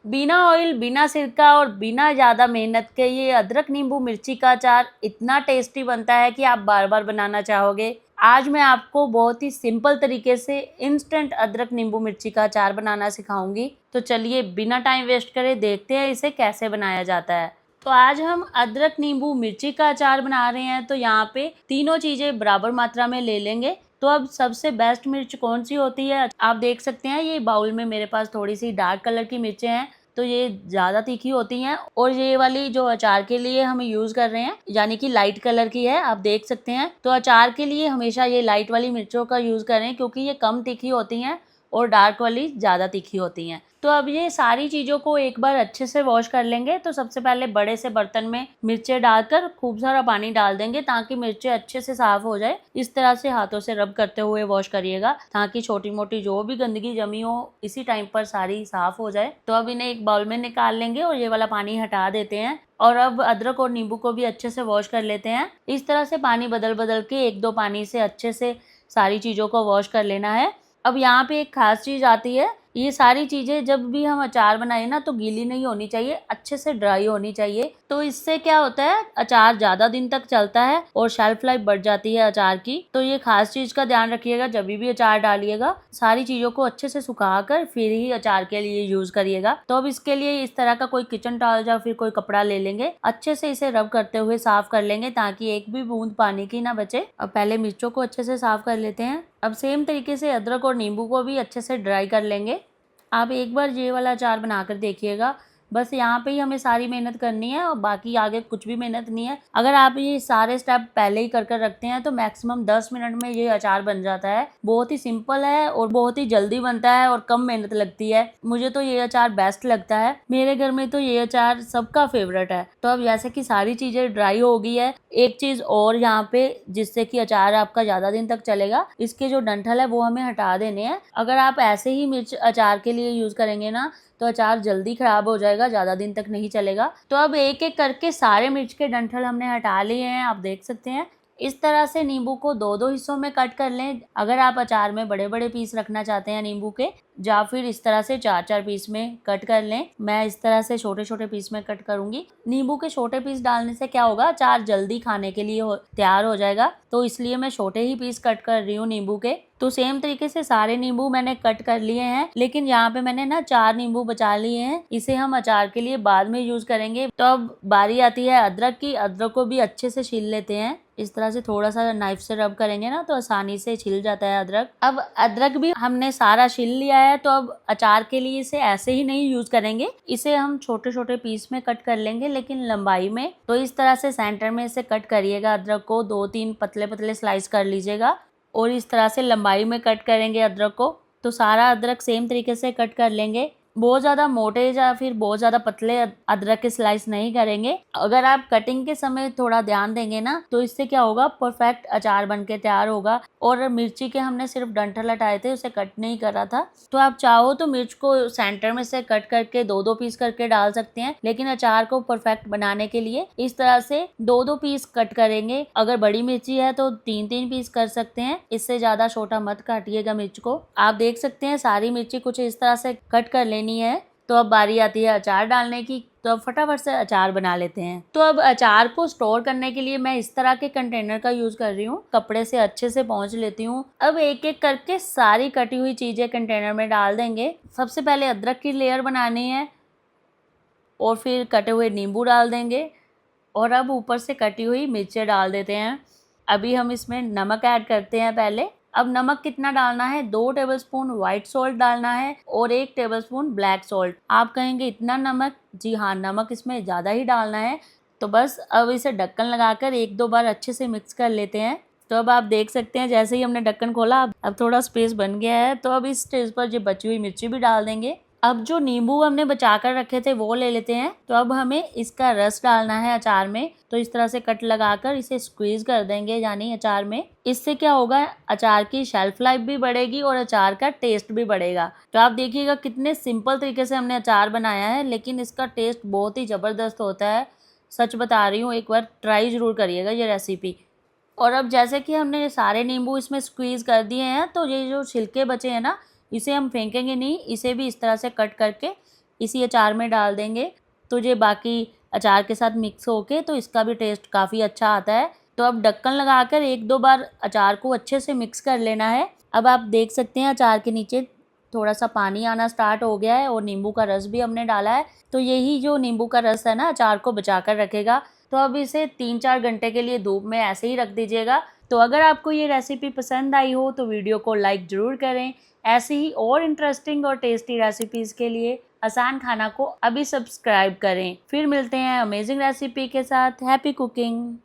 बिना ऑयल, बिना सिरका और बिना ज़्यादा मेहनत के ये अदरक नींबू मिर्ची का अचार इतना टेस्टी बनता है कि आप बार बार बनाना चाहोगे। आज मैं आपको बहुत ही सिंपल तरीके से इंस्टेंट अदरक नींबू मिर्ची का अचार बनाना सिखाऊंगी। तो चलिए बिना टाइम वेस्ट करे देखते हैं इसे कैसे बनाया जाता है। तो आज हम अदरक नींबू मिर्ची का अचार बना रहे हैं, तो यहाँ पे तीनों चीज़ें बराबर मात्रा में ले लेंगे। तो अब सबसे बेस्ट मिर्च कौन सी होती है, आप देख सकते हैं ये बाउल में मेरे पास थोड़ी सी डार्क कलर की मिर्चें हैं, तो ये ज़्यादा तीखी होती हैं। और ये वाली जो अचार के लिए हम यूज़ कर रहे हैं यानी कि लाइट कलर की है, आप देख सकते हैं। तो अचार के लिए हमेशा ये लाइट वाली मिर्चों का यूज़ करें क्योंकि ये कम तीखी होती हैं और डार्क वाली ज़्यादा तीखी होती हैं। तो अब ये सारी चीज़ों को एक बार अच्छे से वॉश कर लेंगे। तो सबसे पहले बड़े से बर्तन में मिर्चें डालकर खूब सारा पानी डाल देंगे ताकि मिर्चें अच्छे से साफ हो जाए। इस तरह से हाथों से रब करते हुए वॉश करिएगा ताकि छोटी मोटी जो भी गंदगी जमी हो इसी टाइम पर सारी साफ हो जाए। तो अब इन्हें एक बाउल में निकाल लेंगे और ये वाला पानी हटा देते हैं। और अब अदरक और नींबू को भी अच्छे से वॉश कर लेते हैं। इस तरह से पानी बदल बदल के एक दो पानी से अच्छे से सारी चीज़ों को वॉश कर लेना है। अब यहाँ पे एक खास चीज़ आती है, ये सारी चीज़ें जब भी हम अचार बनाए ना तो गीली नहीं होनी चाहिए, अच्छे से ड्राई होनी चाहिए। तो इससे क्या होता है, अचार ज़्यादा दिन तक चलता है और शेल्फ लाइफ बढ़ जाती है अचार की। तो ये खास चीज़ का ध्यान रखिएगा, जब भी अचार डालिएगा सारी चीज़ों को अच्छे से सुखा कर फिर ही अचार के लिए यूज़ करिएगा। तो अब इसके लिए इस तरह का कोई किचन टॉवल या फिर कोई कपड़ा ले लेंगे, अच्छे से इसे रब करते हुए साफ कर लेंगे ताकि एक भी बूंद पानी की ना बचे। अब पहले मिर्चों को अच्छे से साफ कर लेते हैं। अब सेम तरीके से अदरक और नींबू को भी अच्छे से ड्राई कर लेंगे। आप एक बार ये वाला अचार बनाकर देखिएगा, बस यहाँ पे ही हमें सारी मेहनत करनी है और बाकी आगे कुछ भी मेहनत नहीं है। अगर आप ये सारे स्टेप पहले ही कर रखते हैं तो मैक्सिमम 10 मिनट में ये अचार बन जाता है। बहुत ही सिंपल है और बहुत ही जल्दी बनता है और कम मेहनत लगती है। मुझे तो ये अचार बेस्ट लगता है, मेरे घर में तो ये अचार सबका फेवरेट है। तो अब जैसे कि सारी चीजें ड्राई हो गई है, एक चीज और यहाँ पे जिससे कि अचार आपका ज्यादा दिन तक चलेगा, इसके जो डंठल है वो हमें हटा देने हैं। अगर आप ऐसे ही मिर्च अचार के लिए यूज करेंगे ना तो अचार जल्दी खराब हो जाएगा, ज्यादा दिन तक नहीं चलेगा। तो अब एक एक करके सारे मिर्च के डंठल हमने हटा लिए हैं, आप देख सकते हैं। इस तरह से नींबू को दो दो हिस्सों में कट कर लें। अगर आप अचार में बड़े बड़े पीस रखना चाहते हैं नींबू के, या फिर इस तरह से चार चार पीस में कट कर लें। मैं इस तरह से छोटे छोटे पीस में कट करूंगी। नींबू के छोटे पीस डालने से क्या होगा, अचार जल्दी खाने के लिए तैयार हो जाएगा, तो इसलिए मैं छोटे ही पीस कट कर रही हूँ नींबू के। तो सेम तरीके से सारे नींबू मैंने कट कर लिए हैं, लेकिन यहाँ पे मैंने ना 4 नींबू बचा लिए हैं, इसे हम अचार के लिए बाद में यूज करेंगे। तो अब बारी आती है अदरक की। अदरक को भी अच्छे से छील लेते हैं। इस तरह से थोड़ा सा नाइफ से रब करेंगे ना तो आसानी से छिल जाता है अदरक। अब अदरक भी हमने सारा छिल लिया है। तो अब अचार के लिए इसे ऐसे ही नहीं यूज करेंगे, इसे हम छोटे छोटे पीस में कट कर लेंगे लेकिन लंबाई में। तो इस तरह से सेंटर में इसे कट करिएगा। अदरक को 2-3 पतले पतले स्लाइस कर लीजिएगा और इस तरह से लंबाई में कट करेंगे अदरक को। तो सारा अदरक सेम तरीके से कट कर लेंगे। बहुत ज़्यादा मोटे या फिर बहुत ज़्यादा पतले अदरक के स्लाइस नहीं करेंगे। अगर आप कटिंग के समय थोड़ा ध्यान देंगे ना तो इससे क्या होगा, परफेक्ट अचार बनके तैयार होगा। और मिर्ची के हमने सिर्फ डंठल हटाए थे, उसे कट नहीं करा था। तो आप चाहो तो मिर्च को सेंटर में से कट करके दो दो पीस करके डाल सकते हैं, लेकिन अचार को परफेक्ट बनाने के लिए इस तरह से दो दो पीस कट करेंगे। अगर बड़ी मिर्ची है तो 3-3 पीस कर सकते हैं, इससे ज्यादा छोटा मत काटिएगा मिर्च को। आप देख सकते हैं सारी मिर्ची कुछ इस तरह से कट कर लेनी है। तो अब बारी आती है अचार डालने की। तो अब फटाफट से अचार बना लेते हैं। तो अब अचार को स्टोर करने के लिए मैं इस तरह के कंटेनर का यूज कर रही हूँ, कपड़े से अच्छे से पोंछ लेती हूँ। अब एक एक करके सारी कटी हुई चीजें कंटेनर में डाल देंगे। सबसे पहले अदरक की लेयर बनानी है और फिर कटे हुए नींबू डाल देंगे और अब ऊपर से कटी हुई मिर्चें डाल देते हैं। अभी हम इसमें नमक ऐड करते हैं पहले। अब नमक कितना डालना है, 2 टेबलस्पून व्हाइट सॉल्ट डालना है और 1 टेबलस्पून ब्लैक सॉल्ट। आप कहेंगे इतना नमक, जी हाँ, नमक इसमें ज़्यादा ही डालना है। तो बस अब इसे ढक्कन लगाकर 1-2 बार अच्छे से मिक्स कर लेते हैं। तो अब आप देख सकते हैं जैसे ही हमने ढक्कन खोला अब थोड़ा स्पेस बन गया है। तो अब इस स्टेज पर जो बची हुई मिर्ची भी डाल देंगे। अब जो नींबू हमने बचा कर रखे थे वो ले लेते हैं। तो अब हमें इसका रस डालना है अचार में। तो इस तरह से कट लगाकर इसे स्क्वीज कर देंगे यानी अचार में। इससे क्या होगा, अचार की शेल्फ लाइफ भी बढ़ेगी और अचार का टेस्ट भी बढ़ेगा। तो आप देखिएगा कितने सिंपल तरीके से हमने अचार बनाया है, लेकिन इसका टेस्ट बहुत ही ज़बरदस्त होता है। सच बता रही हूँ, एक बार ट्राई ज़रूर करिएगा ये रेसिपी। और अब जैसे कि हमने सारे नींबू इसमें स्क्वीज कर दिए हैं, तो ये जो छिलके बचे हैं ना, इसे हम फेंकेंगे नहीं, इसे भी इस तरह से कट करके इसी अचार में डाल देंगे तो ये बाकी अचार के साथ मिक्स होके तो इसका भी टेस्ट काफ़ी अच्छा आता है। तो अब ढक्कन लगाकर 1-2 बार अचार को अच्छे से मिक्स कर लेना है। अब आप देख सकते हैं अचार के नीचे थोड़ा सा पानी आना स्टार्ट हो गया है और नींबू का रस भी हमने डाला है। तो यही जो नींबू का रस है ना अचार को बचा कर रखेगा। तो अब इसे 3-4 घंटे के लिए धूप में ऐसे ही रख दीजिएगा। तो अगर आपको ये रेसिपी पसंद आई हो तो वीडियो को लाइक ज़रूर करें। ऐसी ही और इंटरेस्टिंग और टेस्टी रेसिपीज़ के लिए आसान खाना को अभी सब्सक्राइब करें। फिर मिलते हैं अमेजिंग रेसिपी के साथ। Happy cooking.